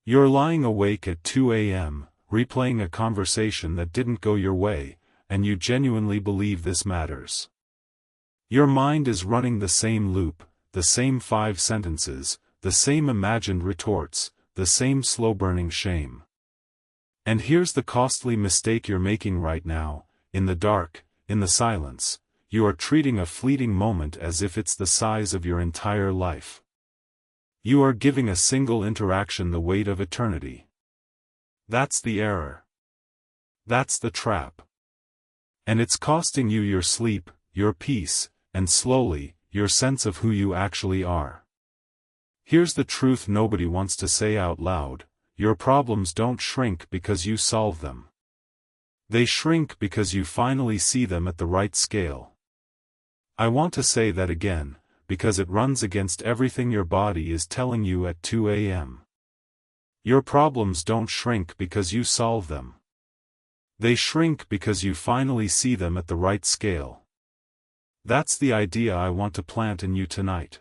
You're lying awake at 2 a.m., replaying a conversation that didn't go your way, and you genuinely believe this matters. Your mind is running the same loop, the same 5 sentences, the same imagined retorts, the same slow-burning shame. And here's the costly mistake you're making right now: in the dark, in the silence, you are treating a fleeting moment as if it's the size of your entire life. You are giving a single interaction the weight of eternity. That's the error. That's the trap. And it's costing you your sleep, your peace, and slowly, your sense of who you actually are. Here's the truth nobody wants to say out loud: your problems don't shrink because you solve them. They shrink because you finally see them at the right scale. I want to say that again, because it runs against everything your body is telling you at 2 a.m. Your problems don't shrink because you solve them. They shrink because you finally see them at the right scale. That's the idea I want to plant in you tonight.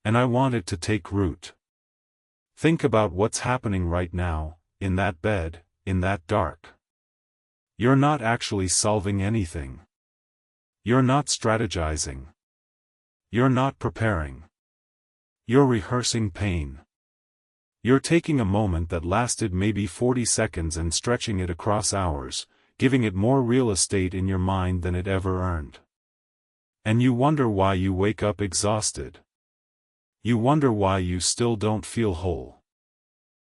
And I want it to take root. Think about what's happening right now, in that bed, in that dark. You're not actually solving anything. You're not strategizing. You're not preparing. You're rehearsing pain. You're taking a moment that lasted maybe 40 seconds and stretching it across hours, giving it more real estate in your mind than it ever earned. And you wonder why you wake up exhausted. You wonder why you still don't feel whole.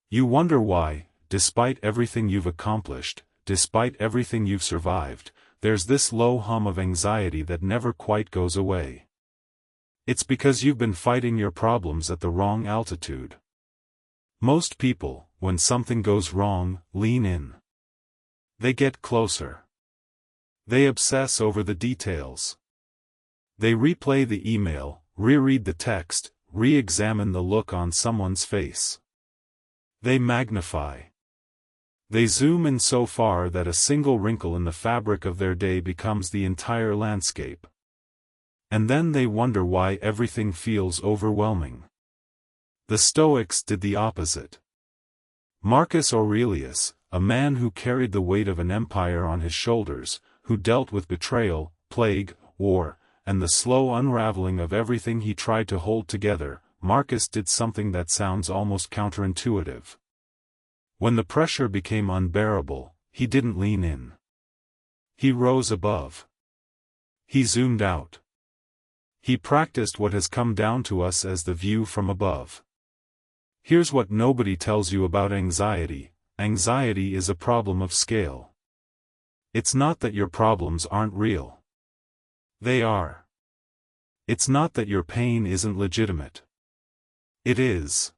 You wonder why, despite everything you've accomplished, despite everything you've survived, there's this low hum of anxiety that never quite goes away. It's because you've been fighting your problems at the wrong altitude. Most people, when something goes wrong, lean in. They get closer. They obsess over the details. They replay the email, reread the text, re-examine the look on someone's face. They magnify. They zoom in so far that a single wrinkle in the fabric of their day becomes the entire landscape. And then they wonder why everything feels overwhelming. The Stoics did the opposite. Marcus Aurelius, a man who carried the weight of an empire on his shoulders, who dealt with betrayal, plague, war, and the slow unraveling of everything he tried to hold together, Marcus did something that sounds almost counterintuitive. When the pressure became unbearable, he didn't lean in. He rose above. He zoomed out. He practiced what has come down to us as the view from above. Here's what nobody tells you about anxiety: anxiety is a problem of scale. It's not that your problems aren't real. They are. It's not that your pain isn't legitimate. It is.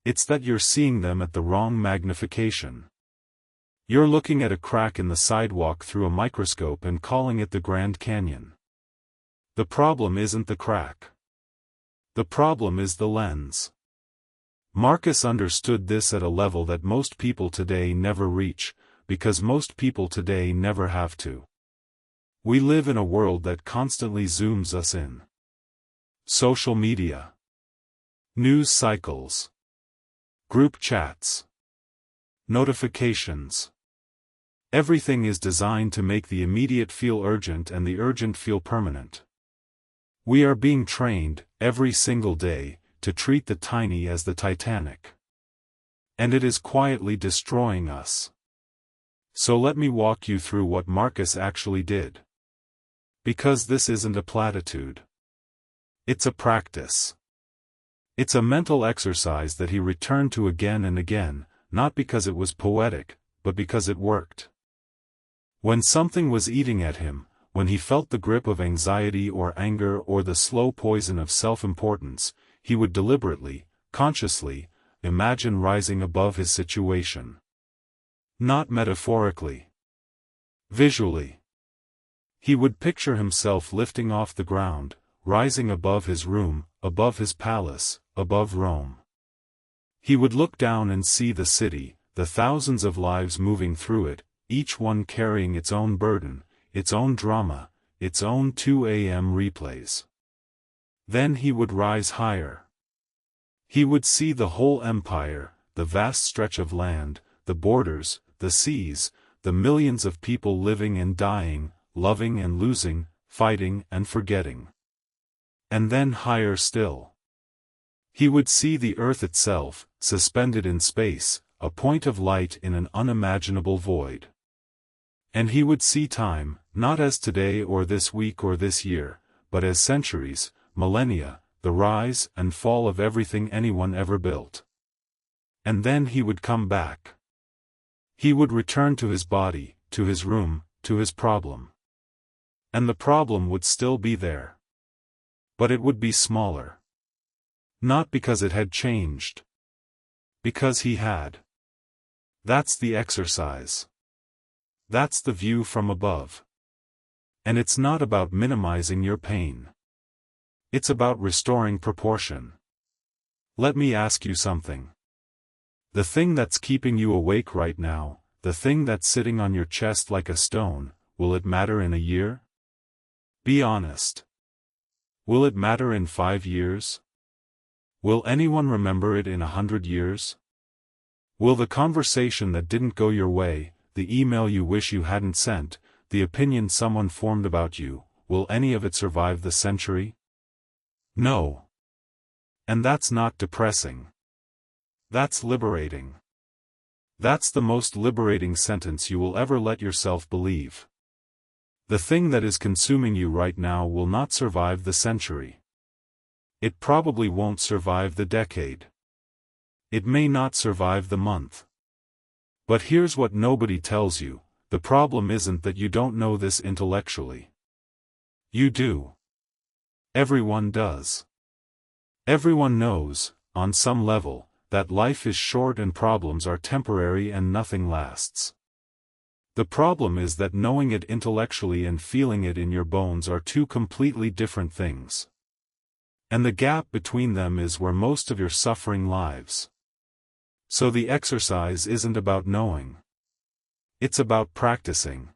It's that you're seeing them at the wrong magnification. You're looking at a crack in the sidewalk through a microscope and calling it the Grand Canyon. The problem isn't the crack. The problem is the lens. Marcus understood this at a level that most people today never reach, because most people today never have to. We live in a world that constantly zooms us in. Social media. News cycles. Group chats. Notifications. Everything is designed to make the immediate feel urgent and the urgent feel permanent. We are being trained, every single day, to treat the tiny as the Titanic. And it is quietly destroying us. So let me walk you through what Marcus actually did. Because this isn't a platitude. It's a practice. It's a mental exercise that he returned to again and again, not because it was poetic, but because it worked. When something was eating at him, when he felt the grip of anxiety or anger or the slow poison of self-importance, he would deliberately, consciously, imagine rising above his situation. Not metaphorically. Visually. He would picture himself lifting off the ground, rising above his room, above his palace, above Rome. He would look down and see the city, the thousands of lives moving through it, each one carrying its own burden, its own drama, its own 2 a.m. replays. Then he would rise higher. He would see the whole empire, the vast stretch of land, the borders, the seas, the millions of people living and dying, loving and losing, fighting and forgetting. And then higher still. He would see the earth itself, suspended in space, a point of light in an unimaginable void. And he would see time, not as today or this week or this year, but as centuries, millennia, the rise and fall of everything anyone ever built. And then he would come back. He would return to his body, to his room, to his problem. And the problem would still be there. But it would be smaller. Not because it had changed. Because he had. That's the exercise. That's the view from above. And it's not about minimizing your pain. It's about restoring proportion. Let me ask you something. The thing that's keeping you awake right now, the thing that's sitting on your chest like a stone, will it matter in a year? Be honest. Will it matter in 5 years? Will anyone remember it in 100 years? Will the conversation that didn't go your way, the email you wish you hadn't sent, the opinion someone formed about you, will any of it survive the century? No. And that's not depressing. That's liberating. That's the most liberating sentence you will ever let yourself believe. The thing that is consuming you right now will not survive the century. It probably won't survive the decade. It may not survive the month. But here's what nobody tells you, the problem isn't that you don't know this intellectually. You do. Everyone does. Everyone knows, on some level, that life is short and problems are temporary and nothing lasts. The problem is that knowing it intellectually and feeling it in your bones are two completely different things. And the gap between them is where most of your suffering lives. So the exercise isn't about knowing. It's about practicing.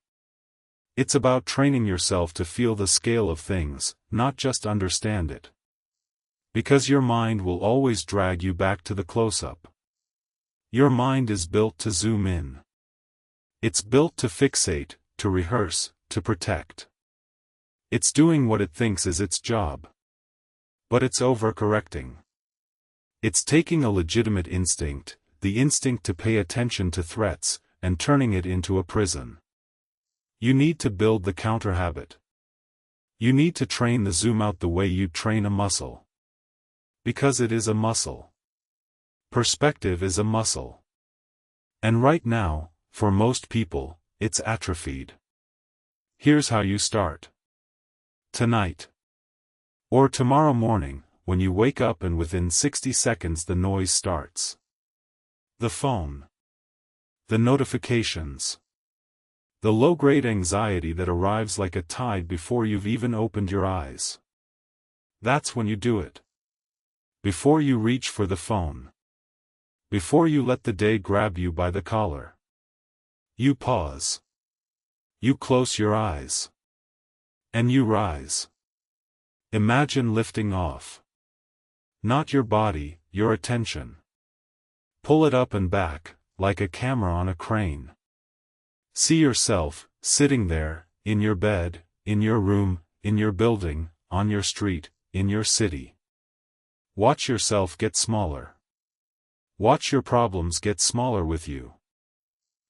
It's about training yourself to feel the scale of things, not just understand it. Because your mind will always drag you back to the close-up. Your mind is built to zoom in. It's built to fixate, to rehearse, to protect. It's doing what it thinks is its job. But it's overcorrecting. It's taking a legitimate instinct, the instinct to pay attention to threats, and turning it into a prison. You need to build the counter-habit. You need to train the zoom out the way you train a muscle. Because it is a muscle. Perspective is a muscle. And right now, for most people, it's atrophied. Here's how you start. Tonight. Or tomorrow morning, when you wake up and within 60 seconds the noise starts. The phone. The notifications. The low-grade anxiety that arrives like a tide before you've even opened your eyes. That's when you do it. Before you reach for the phone. Before you let the day grab you by the collar. You pause. You close your eyes. And you rise. Imagine lifting off. Not your body, your attention. Pull it up and back, like a camera on a crane. See yourself, sitting there, in your bed, in your room, in your building, on your street, in your city. Watch yourself get smaller. Watch your problems get smaller with you.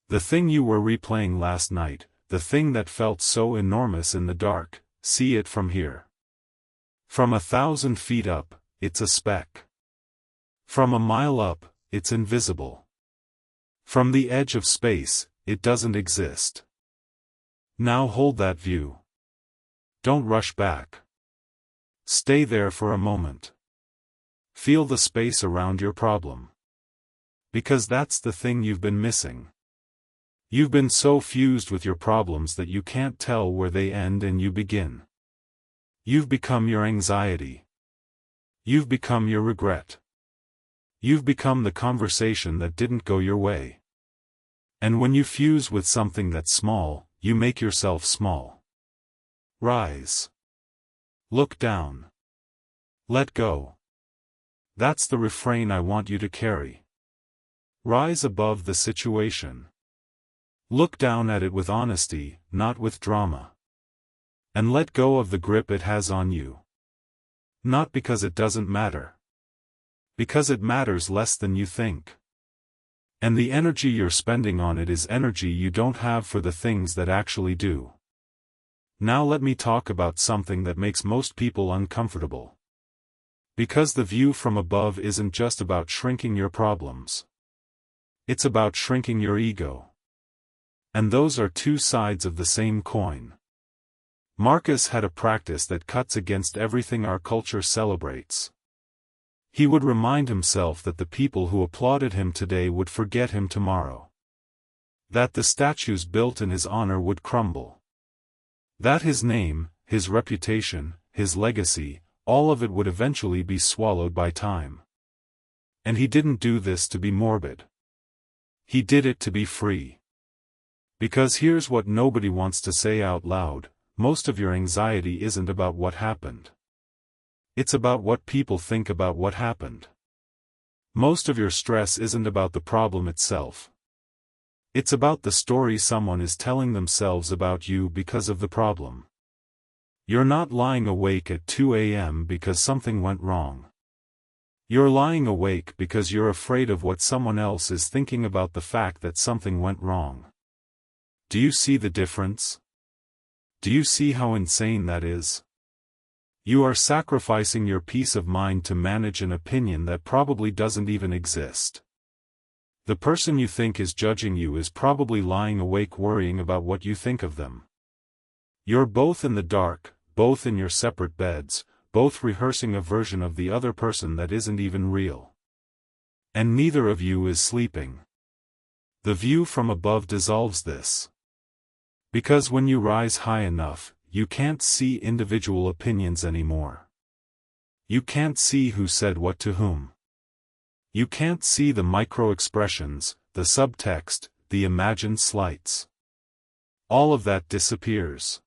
The thing you were replaying last night, the thing that felt so enormous in the dark, see it from here. From 1,000 feet up, it's a speck. From a mile up, it's invisible. From the edge of space, it doesn't exist. Now hold that view. Don't rush back. Stay there for a moment. Feel the space around your problem. Because that's the thing you've been missing. You've been so fused with your problems that you can't tell where they end and you begin. You've become your anxiety. You've become your regret. You've become the conversation that didn't go your way. And when you fuse with something that's small, you make yourself small. Rise. Look down. Let go. That's the refrain I want you to carry. Rise above the situation. Look down at it with honesty, not with drama. And let go of the grip it has on you. Not because it doesn't matter. Because it matters less than you think. And the energy you're spending on it is energy you don't have for the things that actually do. Now let me talk about something that makes most people uncomfortable. Because the view from above isn't just about shrinking your problems. It's about shrinking your ego. And those are two sides of the same coin. Marcus had a practice that cuts against everything our culture celebrates. He would remind himself that the people who applauded him today would forget him tomorrow. That the statues built in his honor would crumble. That his name, his reputation, his legacy, all of it would eventually be swallowed by time. And he didn't do this to be morbid. He did it to be free. Because here's what nobody wants to say out loud: most of your anxiety isn't about what happened. It's about what people think about what happened. Most of your stress isn't about the problem itself. It's about the story someone is telling themselves about you because of the problem. You're not lying awake at 2 a.m. because something went wrong. You're lying awake because you're afraid of what someone else is thinking about the fact that something went wrong. Do you see the difference? Do you see how insane that is? You are sacrificing your peace of mind to manage an opinion that probably doesn't even exist. The person you think is judging you is probably lying awake worrying about what you think of them. You're both in the dark, both in your separate beds, both rehearsing a version of the other person that isn't even real. And neither of you is sleeping. The view from above dissolves this. Because when you rise high enough, you can't see individual opinions anymore. You can't see who said what to whom. You can't see the micro-expressions, the subtext, the imagined slights. All of that disappears.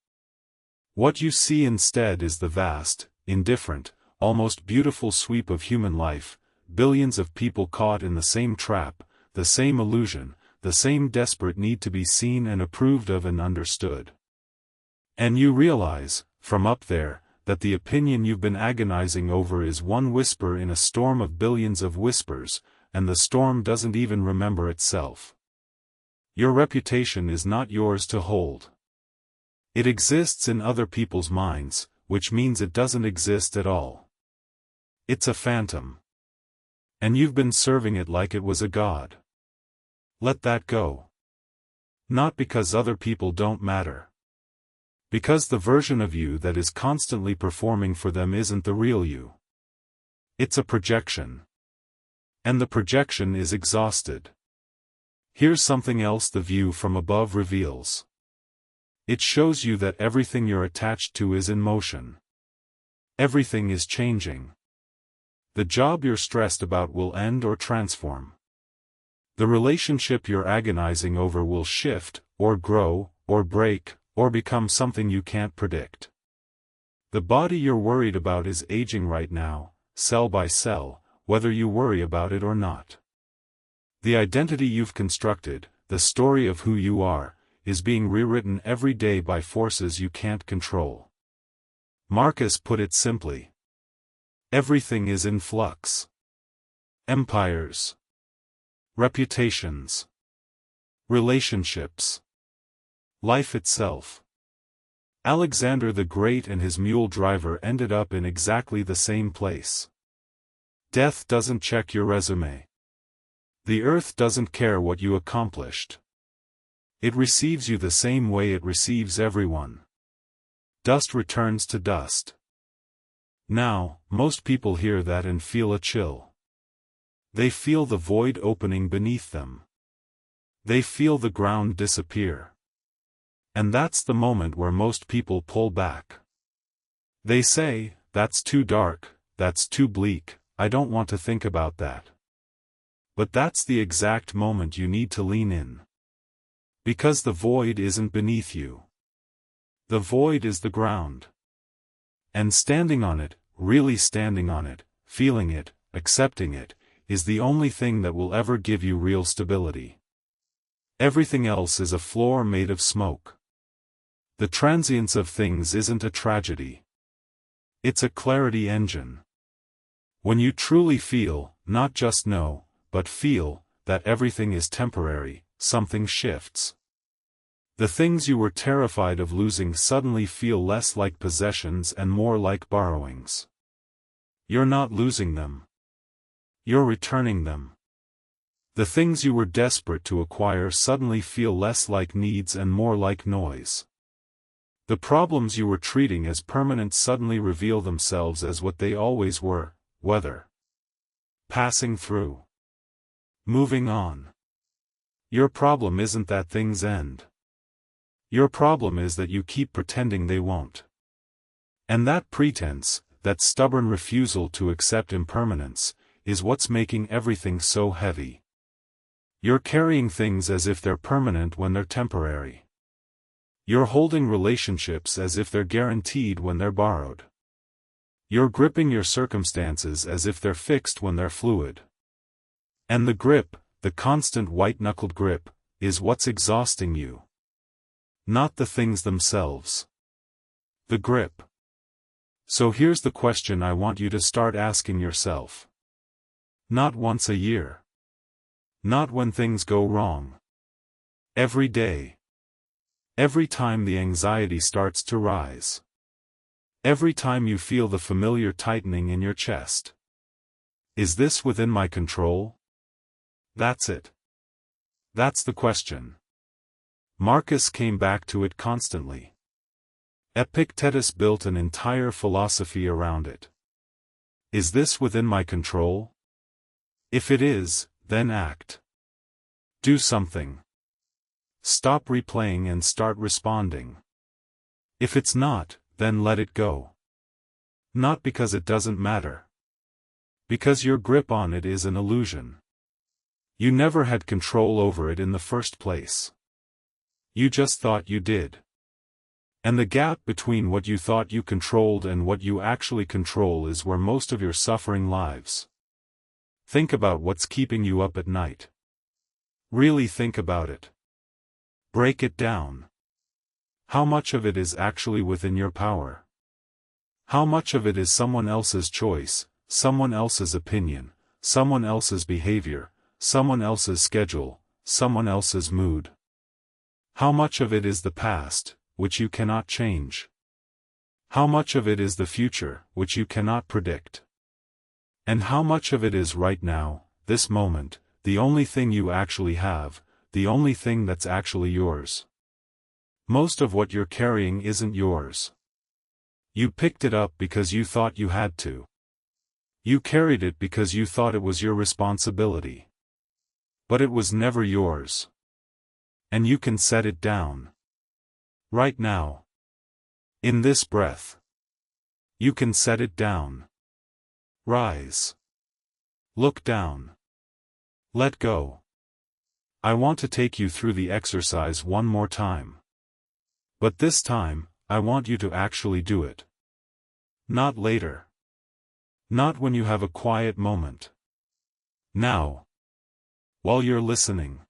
What you see instead is the vast, indifferent, almost beautiful sweep of human life, billions of people caught in the same trap, the same illusion, the same desperate need to be seen and approved of and understood. And you realize, from up there, that the opinion you've been agonizing over is one whisper in a storm of billions of whispers, and the storm doesn't even remember itself. Your reputation is not yours to hold. It exists in other people's minds, which means it doesn't exist at all. It's a phantom. And you've been serving it like it was a god. Let that go. Not because other people don't matter. Because the version of you that is constantly performing for them isn't the real you. It's a projection. And the projection is exhausted. Here's something else the view from above reveals. It shows you that everything you're attached to is in motion. Everything is changing. The job you're stressed about will end or transform. The relationship you're agonizing over will shift, or grow, or break, or become something you can't predict. The body you're worried about is aging right now, cell by cell, whether you worry about it or not. The identity you've constructed, the story of who you are, is being rewritten every day by forces you can't control. Marcus put it simply. Everything is in flux. Empires. Reputations. Relationships. Life itself. Alexander the Great and his mule driver ended up in exactly the same place. Death doesn't check your resume. The earth doesn't care what you accomplished. It receives you the same way it receives everyone. Dust returns to dust. Now, most people hear that and feel a chill. They feel the void opening beneath them. They feel the ground disappear. And that's the moment where most people pull back. They say, "That's too dark, that's too bleak, I don't want to think about that." But that's the exact moment you need to lean in. Because the void isn't beneath you. The void is the ground. And standing on it, really standing on it, feeling it, accepting it, is the only thing that will ever give you real stability. Everything else is a floor made of smoke. The transience of things isn't a tragedy. It's a clarity engine. When you truly feel, not just know, but feel, that everything is temporary, something shifts. The things you were terrified of losing suddenly feel less like possessions and more like borrowings. You're not losing them. You're returning them. The things you were desperate to acquire suddenly feel less like needs and more like noise. The problems you were treating as permanent suddenly reveal themselves as what they always were: weather. Passing through. Moving on. Your problem isn't that things end. Your problem is that you keep pretending they won't. And that pretense, that stubborn refusal to accept impermanence, is what's making everything so heavy. You're carrying things as if they're permanent when they're temporary. You're holding relationships as if they're guaranteed when they're borrowed. You're gripping your circumstances as if they're fixed when they're fluid. And the grip, the constant white-knuckled grip, is what's exhausting you. Not the things themselves. The grip. So here's the question I want you to start asking yourself. Not once a year. Not when things go wrong. Every day. Every time the anxiety starts to rise. Every time you feel the familiar tightening in your chest. Is this within my control? That's it. That's the question. Marcus came back to it constantly. Epictetus built an entire philosophy around it. Is this within my control? If it is, then act. Do something. Stop replaying and start responding. If it's not, then let it go. Not because it doesn't matter. Because your grip on it is an illusion. You never had control over it in the first place. You just thought you did. And the gap between what you thought you controlled and what you actually control is where most of your suffering lives. Think about what's keeping you up at night. Really think about it. Break it down. How much of it is actually within your power? How much of it is someone else's choice, someone else's opinion, someone else's behavior, someone else's schedule, someone else's mood? How much of it is the past, which you cannot change? How much of it is the future, which you cannot predict? And how much of it is right now, this moment, the only thing you actually have, the only thing that's actually yours? Most of what you're carrying isn't yours. You picked it up because you thought you had to. You carried it because you thought it was your responsibility. But it was never yours. And you can set it down. Right now. In this breath. You can set it down. Rise. Look down. Let go. I want to take you through the exercise one more time. But this time, I want you to actually do it. Not later. Not when you have a quiet moment. Now. While you're listening.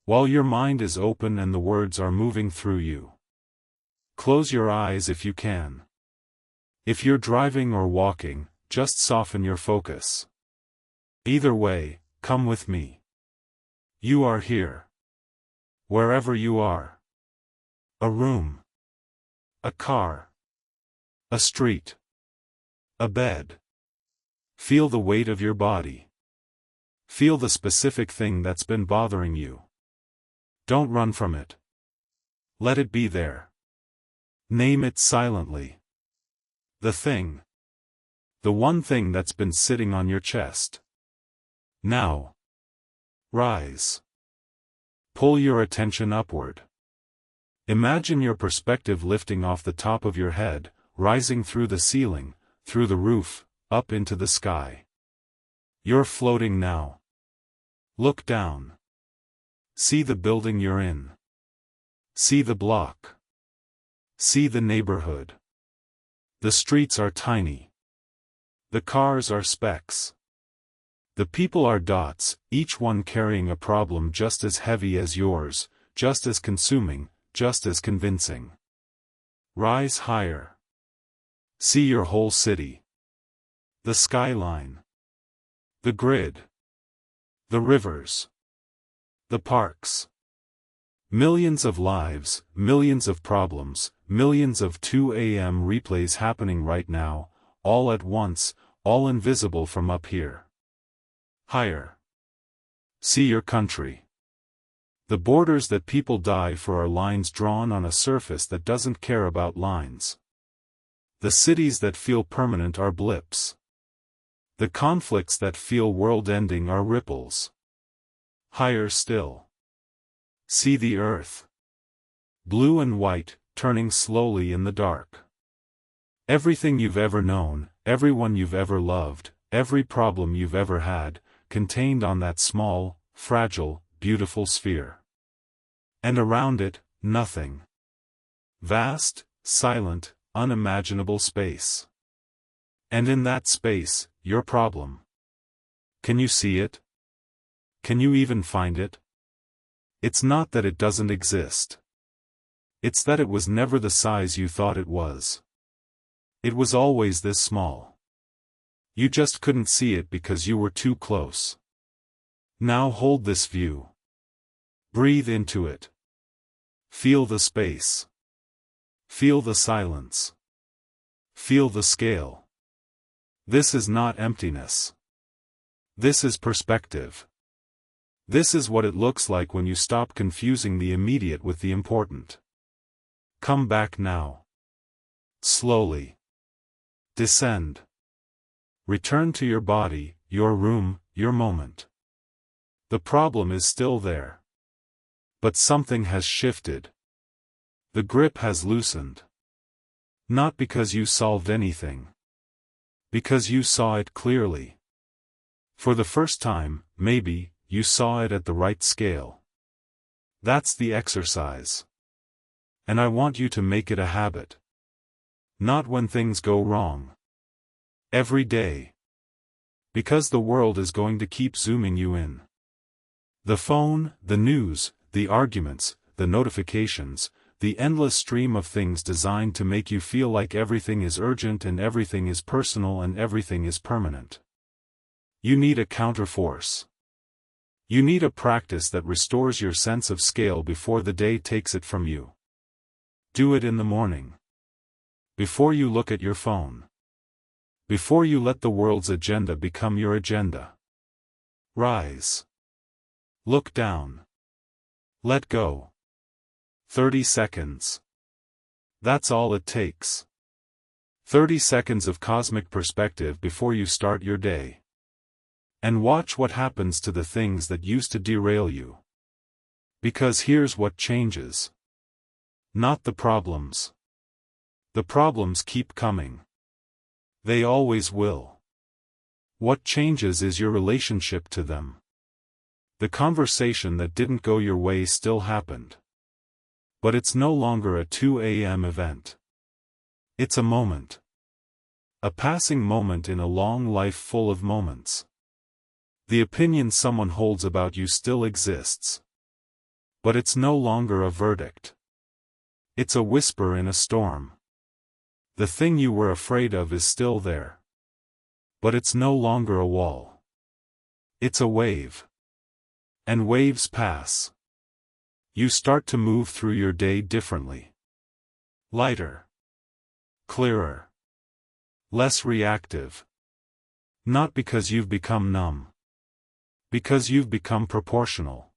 While your mind is open and the words are moving through you. Close your eyes if you can. If you're driving or walking, just soften your focus. Either way, come with me. You are here. Wherever you are. A room. A car. A street. A bed. Feel the weight of your body. Feel the specific thing that's been bothering you. Don't run from it. Let it be there. Name it silently. The thing. The one thing that's been sitting on your chest. Now. Rise. Pull your attention upward. Imagine your perspective lifting off the top of your head, rising through the ceiling, through the roof, up into the sky. You're floating now. Look down. See the building you're in. See the block. See the neighborhood. The streets are tiny. The cars are specks. The people are dots, each one carrying a problem just as heavy as yours, just as consuming, just as convincing. Rise higher. See your whole city. The skyline. The grid. The rivers. The parks. Millions of lives, millions of problems, millions of 2 a.m. replays happening right now, all at once, all invisible from up here. Higher. See your country. The borders that people die for are lines drawn on a surface that doesn't care about lines. The cities that feel permanent are blips. The conflicts that feel world-ending are ripples. Higher still. See the earth. Blue and white, turning slowly in the dark. Everything you've ever known, everyone you've ever loved, every problem you've ever had, contained on that small, fragile, beautiful sphere. And around it, nothing. Vast, silent, unimaginable space. And in that space, your problem. Can you see it? Can you even find it? It's not that it doesn't exist. It's that it was never the size you thought it was. It was always this small. You just couldn't see it because you were too close. Now hold this view. Breathe into it. Feel the space. Feel the silence. Feel the scale. This is not emptiness. This is perspective. This is what it looks like when you stop confusing the immediate with the important. Come back now. Slowly. Descend. Return to your body, your room, your moment. The problem is still there. But something has shifted. The grip has loosened. Not because you solved anything. Because you saw it clearly. For the first time, maybe, you saw it at the right scale. That's the exercise. And I want you to make it a habit. Not when things go wrong. Every day. Because the world is going to keep zooming you in. The phone, the news, the arguments, the notifications, the endless stream of things designed to make you feel like everything is urgent and everything is personal and everything is permanent. You need a counterforce. You need a practice that restores your sense of scale before the day takes it from you. Do it in the morning. Before you look at your phone. Before you let the world's agenda become your agenda. Rise. Look down. Let go. 30 seconds. That's all it takes. 30 seconds of cosmic perspective before you start your day. And watch what happens to the things that used to derail you. Because here's what changes. Not the problems. The problems keep coming. They always will. What changes is your relationship to them. The conversation that didn't go your way still happened. But it's no longer a 2 a.m. event. It's a moment. A passing moment in a long life full of moments. The opinion someone holds about you still exists. But it's no longer a verdict. It's a whisper in a storm. The thing you were afraid of is still there. But it's no longer a wall. It's a wave. And waves pass. You start to move through your day differently. Lighter. Clearer. Less reactive. Not because you've become numb. Because you've become proportional.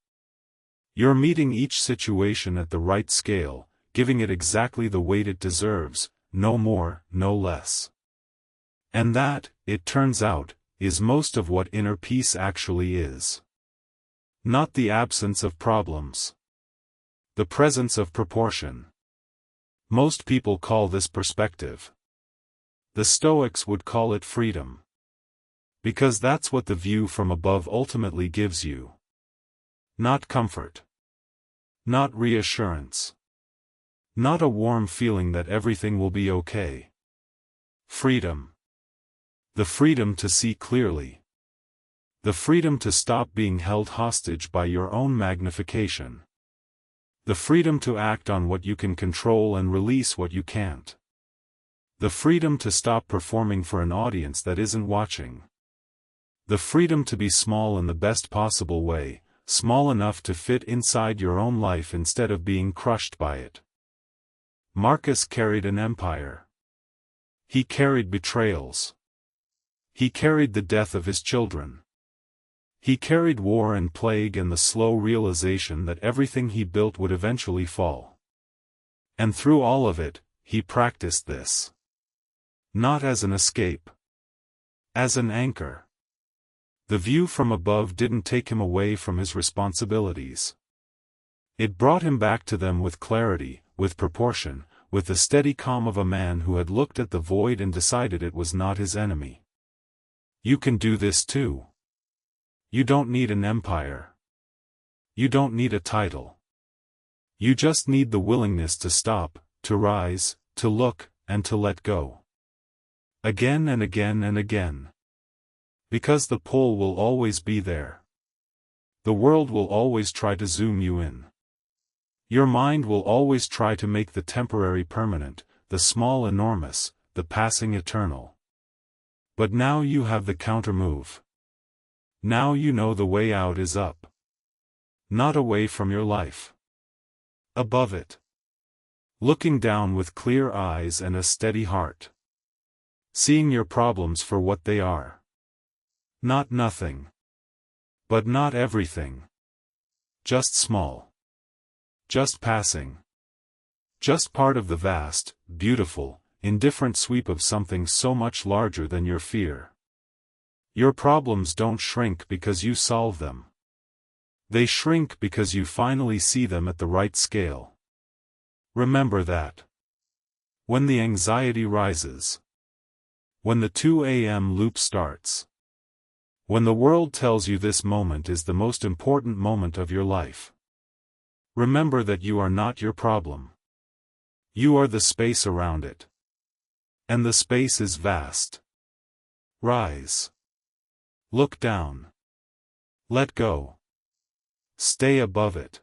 You're meeting each situation at the right scale, giving it exactly the weight it deserves, no more, no less. And that, it turns out, is most of what inner peace actually is. Not the absence of problems. The presence of proportion. Most people call this perspective. The Stoics would call it freedom. Because that's what the view from above ultimately gives you. Not comfort. Not reassurance. Not a warm feeling that everything will be okay. Freedom. The freedom to see clearly. The freedom to stop being held hostage by your own magnification. The freedom to act on what you can control and release what you can't. The freedom to stop performing for an audience that isn't watching. The freedom to be small in the best possible way, small enough to fit inside your own life instead of being crushed by it. Marcus carried an empire. He carried betrayals. He carried the death of his children. He carried war and plague and the slow realization that everything he built would eventually fall. And through all of it, he practiced this. Not as an escape. As an anchor. The view from above didn't take him away from his responsibilities. It brought him back to them with clarity, with proportion, with the steady calm of a man who had looked at the void and decided it was not his enemy. You can do this too. You don't need an empire. You don't need a title. You just need the willingness to stop, to rise, to look, and to let go. Again and again and again. Because the pull will always be there. The world will always try to zoom you in. Your mind will always try to make the temporary permanent, the small enormous, the passing eternal. But now you have the counter-move. Now you know the way out is up. Not away from your life. Above it. Looking down with clear eyes and a steady heart. Seeing your problems for what they are. Not nothing. But not everything. Just small. Just passing. Just part of the vast, beautiful, indifferent sweep of something so much larger than your fear. Your problems don't shrink because you solve them. They shrink because you finally see them at the right scale. Remember that. When the anxiety rises. When the 2 a.m. loop starts. When the world tells you this moment is the most important moment of your life. Remember that you are not your problem. You are the space around it. And the space is vast. Rise. Look down. Let go. Stay above it.